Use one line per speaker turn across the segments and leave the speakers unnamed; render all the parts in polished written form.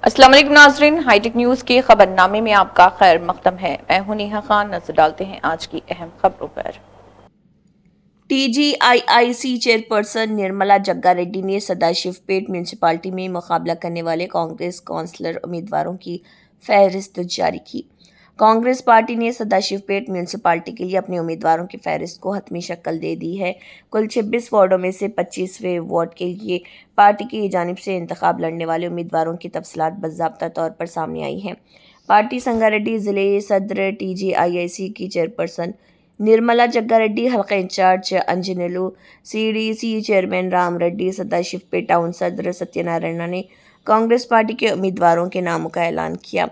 अस्सलाम वालेकुम नाज़रीन, हाईटेक न्यूज़ के खबरनामे में आपका खैर मकदम है। मैं हूं नेहा खान। नजर डालते हैं आज की अहम खबरों पर।
टीजीआईआईसी चेयरपर्सन निर्मला जग्गा रेड्डी ने सदाशिवपेट म्यूनिसिपालिटी में मुकाबला करने वाले कांग्रेस काउंसलर उम्मीदवारों की फहरिस्त जारी की। कांग्रेस पार्टी ने सदाशिवपेट म्यूनिसिपालिटी के लिए अपने उम्मीदवारों की फहरिस्त को हतमी शक्ल दे दी है। कुल 26 वार्डों में से 25वें वार्ड के लिए पार्टी की जानिब से इंतखाब लड़ने वाले उम्मीदवारों की तफसीलात बाज़ाब्ता तौर पर सामने आई हैं। पार्टी संगारेड्डी ज़िले सदर टीजीआईआईसी की चेयरपर्सन निर्मला जग्गारेड्डी, हल्का incharge Anjaneyulu, CDC chairman Ram Reddy, Sadashivpet town सदर सत्यनारायण ने कांग्रेस पार्टी के उम्मीदवारों के नामों का ऐलान किया।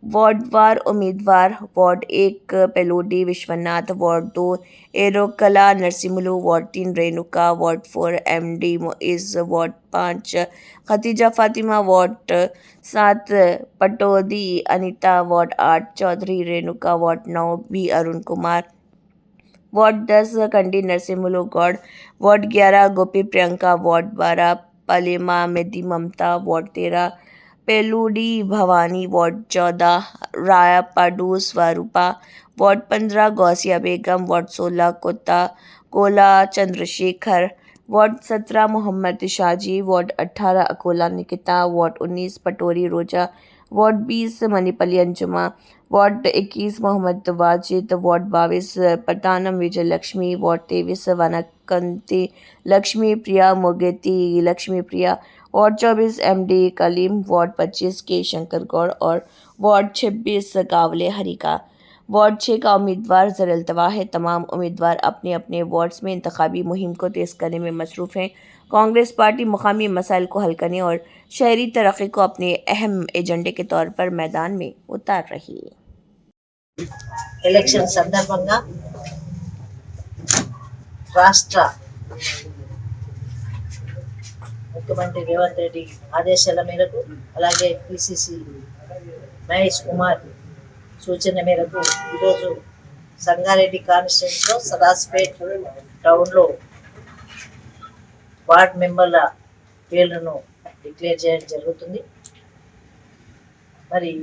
वार्डवार उम्मीदवार: ward 1 Pelodi Vishwanath, ward 2 Erukala Narasimhulu, ward 3 Renuka, ward 4 MD Moiz, ward 5 Khatija Fatima, ward 7 Pataudi Anita, ward 8 Chaudhary Renuka, ward 9 B Arun Kumar, ward 10 Kandi Narasimhulu Goud, ward 11 Gopi Priyanka, ward 12 Palema Medi Mamata, ward 13 Peludi Bhavani, ward 14 Rayapadu Swarupa, ward 15 Gousia Begum, ward 16 Kola Chandrashekar, ward 17 Mohammed Shaji, ward 18 Akola Nikita, ward 19 Patori Roja, ward 20 Manipally Anjuma, ward 21 Mohammed Wajid, ward 22 Patanam Vijay Lakshmi, ward 23 Vanakanti Lakshmi Priya Mogeti Lakshmi Priya, ward 24 MD Kaleem, ward 25 K Shankar Gaur और वार्ड 26 कावले हरिका। वार्ड 6 का उम्मीदवार ज़र-अल्तवा है। तमाम उम्मीदवार अपने अपने वार्ड्स में इंतखाबी मुहिम को तेज़ करने में मसरूफ़ हैं। कांग्रेस पार्टी मुकामी मसाइल को हल करने और शहरी तरक्की को अपने अहम एजेंडे के तौर पर मैदान में उतार रही है।
ఎలక్షన్ సందర్భంగా రాష్ట్ర ముఖ్యమంత్రి రేవంత్ రెడ్డి ఆదేశాల మేరకు అలాగే పిసిసి మహేష్ కుమార్ సూచన మేరకు ఈరోజు సంగారెడ్డి కాన్స్టిట్యూన్సీలో సదాస్పేట్ టౌన్లో వార్డ్ మెంబర్ల పేర్లను డిక్లేర్ చేయడం జరుగుతుంది. మరి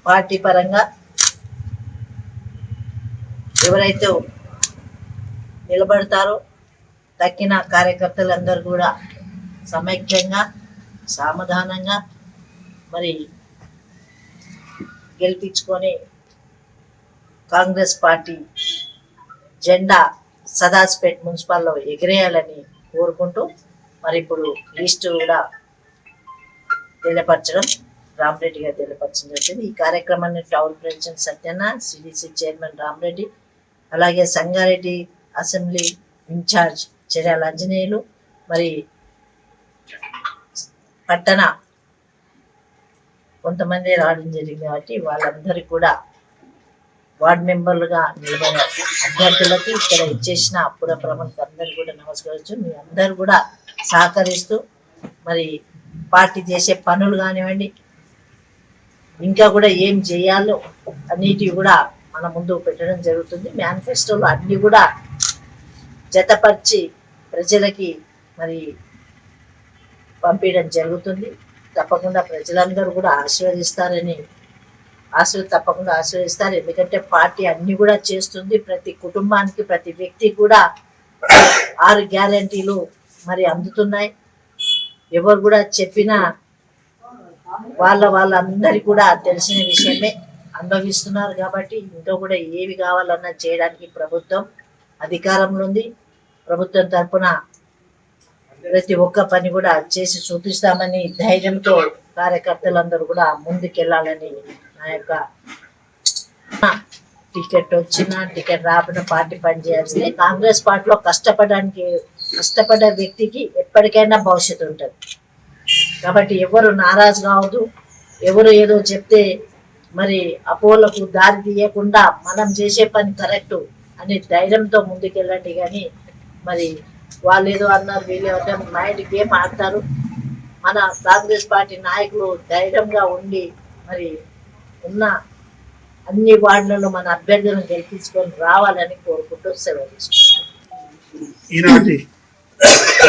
పార్టీ పరంగా ఎవరైతే నిలబడతారో తక్కిన కార్యకర్తలందరూ కూడా సమైక్యంగా సామధానంగా మరి గెలిపించుకొని కాంగ్రెస్ పార్టీ జెండా సదాస్పేట్ మున్సిపల్లో ఎగిరేయాలని కోరుకుంటూ మరి ఇప్పుడు లిస్టు కూడా తెలియపరచడం రామరెడ్డి గారు తెలియపరచడం జరిగింది. ఈ కార్యక్రమాన్ని town president Satyanna, CDC chairman Ramareddy, అలాగే సంగారెడ్డి అసెంబ్లీ ఇన్ఛార్జ్ చెర్యాల ఆంజనేయులు, మరి పట్టణ కొంతమంది రావడం జరిగింది. కాబట్టి వాళ్ళందరికీ కూడా వార్డ్ మెంబర్లుగా నిలబడిన అభ్యర్థులకి ఇక్కడ ఇచ్చేసిన పుర ప్రముఖులందరూ కూడా నమస్కరించు. మీ అందరూ కూడా సహకరిస్తూ మరి పార్టీ చేసే పనులు కానివ్వండి, ఇంకా కూడా ఏం చేయాలో అన్నిటివి కూడా మన ముందు పెట్టడం జరుగుతుంది. మేనిఫెస్టోలో అన్ని కూడా జతపరిచి ప్రజలకి మరి పంపించడం జరుగుతుంది. తప్పకుండా ప్రజలందరూ కూడా తప్పకుండా ఆశీర్వదిస్తారు. ఎందుకంటే పార్టీ అన్ని కూడా చేస్తుంది. ప్రతి కుటుంబానికి ప్రతి వ్యక్తి కూడా 6 గ్యారంటీలు మరి అందుతున్నాయి. ఎవరు కూడా చెప్పినా వాళ్ళందరికీ కూడా తెలిసిన విషయమే, అనుభవిస్తున్నారు. కాబట్టి ఇంకా కూడా ఏవి కావాలన్నా చేయడానికి ప్రభుత్వం అధికారంలో ఉంది. ప్రభుత్వం తరఫున ప్రతి ఒక్క పని కూడా చేసి చూపిస్తామని ధైర్యంతో కార్యకర్తలందరూ కూడా ముందుకెళ్ళాలని నా యొక్క టికెట్ వచ్చినా టికెట్ రాకుండా పార్టీ పనిచేయాల్సిందే. కాంగ్రెస్ పార్టీలో కష్టపడే వ్యక్తికి ఎప్పటికైనా భవిష్యత్తు ఉంటుంది. కాబట్టి ఎవరు నారాజు కావద్దు. ఎవరు ఏదో చెప్తే మరి అపోలకు దారి తీయకుండా మనం చేసే పని కరెక్టు అని ధైర్యంతో ముందుకెళ్ళండి. కానీ మరి వాళ్ళు ఏదో అన్నారు, వీళ్ళు అంటే మైండ్ గేమ్ ఆడతారు. మన కాంగ్రెస్ పార్టీ నాయకులు ధైర్యంగా ఉండి మరి ఉన్న అన్ని వార్డులలో మన అభ్యర్థులను గెలిపించుకొని రావాలని కోరుకుంటూ సెలవు తీసుకుంటాం.
ఈనాటి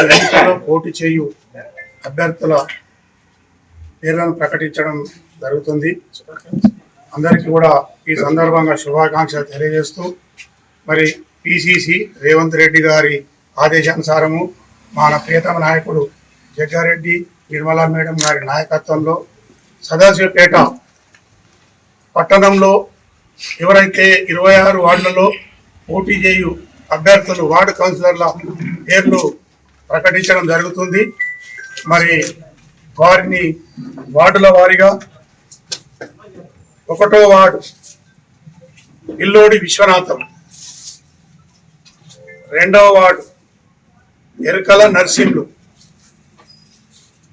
ఎన్నికల్లో పోటీ చేయు అభ్యర్థుల పేర్లను ప్రకటించడం జరుగుతుంది. అందరికీ కూడా ఈ సందర్భంగా శుభాకాంక్షలు తెలియజేస్తూ మరి పిసిసి రేవంత్ రెడ్డి గారి ఆదేశానుసారము మన ప్రియతమ నాయకుడు జగ్గారెడ్డి నిర్మలా మేడం గారి నాయకత్వంలో సదాశివపేట పట్టణంలో ఎవరైతే 26 వార్డులలో పోటీ చేయు అభ్యర్థులు వార్డు కౌన్సిలర్ల పేర్లు ప్రకటించడం జరుగుతుంది. మరి వారిని వార్డుల వారీగా 1వ వార్డు ఇల్లోడి విశ్వనాథం, 2వ వార్డు ఎరకల నర్సింహులు,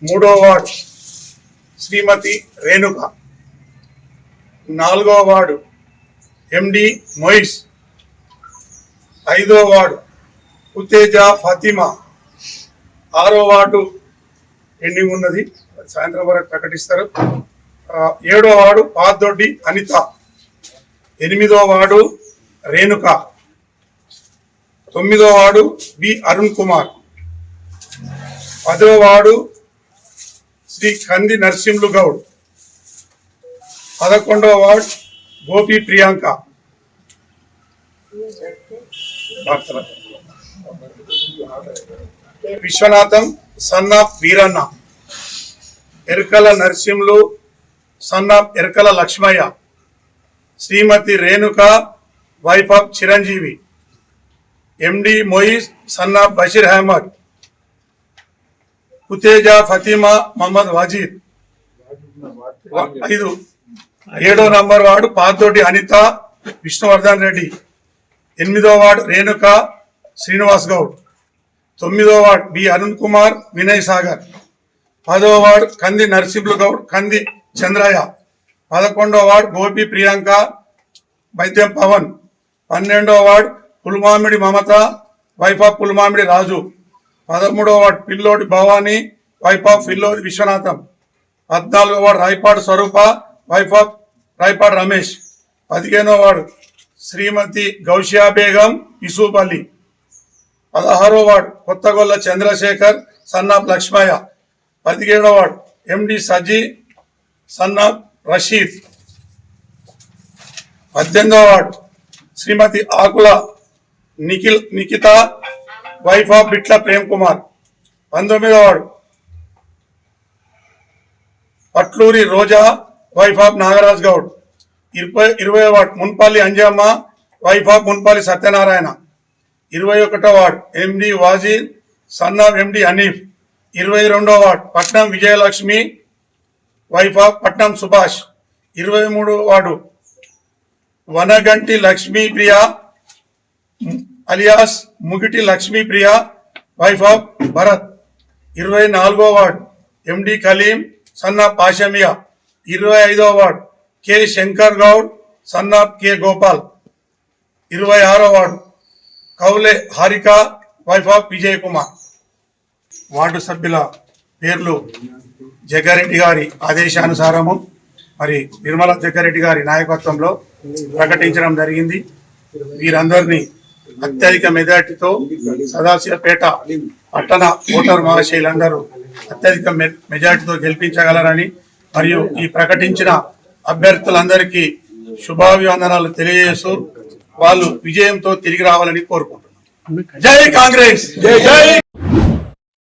3వ వార్డు శ్రీమతి రేణుక, 4వ వార్డు ఎండి మొయిస్, 5వ వార్డు ఉత్తేజ ఫాతిమా, 6వ వార్డు పెండింగ్ ఉన్నది, సాయంత్రం వరకు ప్రకటిస్తారు. 7వ వార్డు పాదొడ్డి అనిత, 8వ వార్డు రేణుక, 9వ వార్డు బి అరుణ్ కుమార్, 10వ వార్డు శ్రీ కంది నరసింహులు గౌడ్, 11వ ward Gopi Priyanka, Vishwanatham son of Veeranna, Erakala Narasimhulu son of Erakala Lakshmaiah, Shrimati Renuka wife of Chiranjeevi, MD Moiz son of Basheer Ahmed, ఉతేజ ఫతిమా మహమ్మద్ వాజీద్. 7వ నంబర్ వార్డు పాదొడ్డి అనిత విష్ణువర్ధన్ రెడ్డి, 8వ వార్డు రేణుక శ్రీనివాస్ గౌడ్, 9వ వార్డు బి అరుణ్ కుమార్ వినయ్ సాగర్, 10వ వార్డు కంది నరసింహులు గౌడ్ కంది చంద్రయ్య, 11వ వార్డు గోపి ప్రియాంక వైద్యం పవన్, 12వ ward Pulmamidi Mamata wife of Pulmamidi Raju, 13వ ward Pillodi Bhavani wife of Pillodi Vishwanatham, 14వ ward Rayapadu Swarupa wife of Rayapadu Ramesh, 15వ వార్డు శ్రీమతి గౌషియా బేగం యూసుఫ్ అలీ, 16వ వార్డు కొత్తగొల్ల చంద్రశేఖర్ సన్నాఫ్ లక్ష్మయ్య, 17వ ward MD Saji son of Rasheed, 18వ ward Shrimati Akula Nikhitha wife of Bitla Prem Kumar, 19వ ward Patluri Roja wife of Nagaraj Goud, 20వ ward Munpalli Anjamma wife of Munpalli Satyanarayana, 21వ ward MD Wajid son of MD Haneef, 22వ ward Patnam Vijayalakshmi wife of Patnam Subhash, 23వ ward Vanaganti Lakshmi Priya alias Mugiti Lakshmi Priya wife of Bharath, 24వ ward MD Kaleem son of Pashamiya, 25వ ward K Shankar Goud son of K Gopal, 26వ ward Koule Harika wife of Vijay Kumar. Ward సభ్యుల పేర్లు జగ్గారెడ్డి గారి ఆదేశానుసారము మరి నిర్మలా జగ్గారెడ్డి గారి నాయకత్వంలో ప్రకటించడం జరిగింది. వీరందరినీ అత్యధిక మెజార్టీతో సదాశివపేట పట్టణ ఓటర్ మహాశయులందరూ అత్యధిక మెజార్టీతో గెలిపించగలరని మరియు ఈ ప్రకటించిన అభ్యర్థులందరికీ శుభాభివందనాలు తెలియజేస్తూ వాళ్ళు విజయంతో తిరిగి రావాలని కోరుకుంటున్నాను. జై కాంగ్రెస్. జై.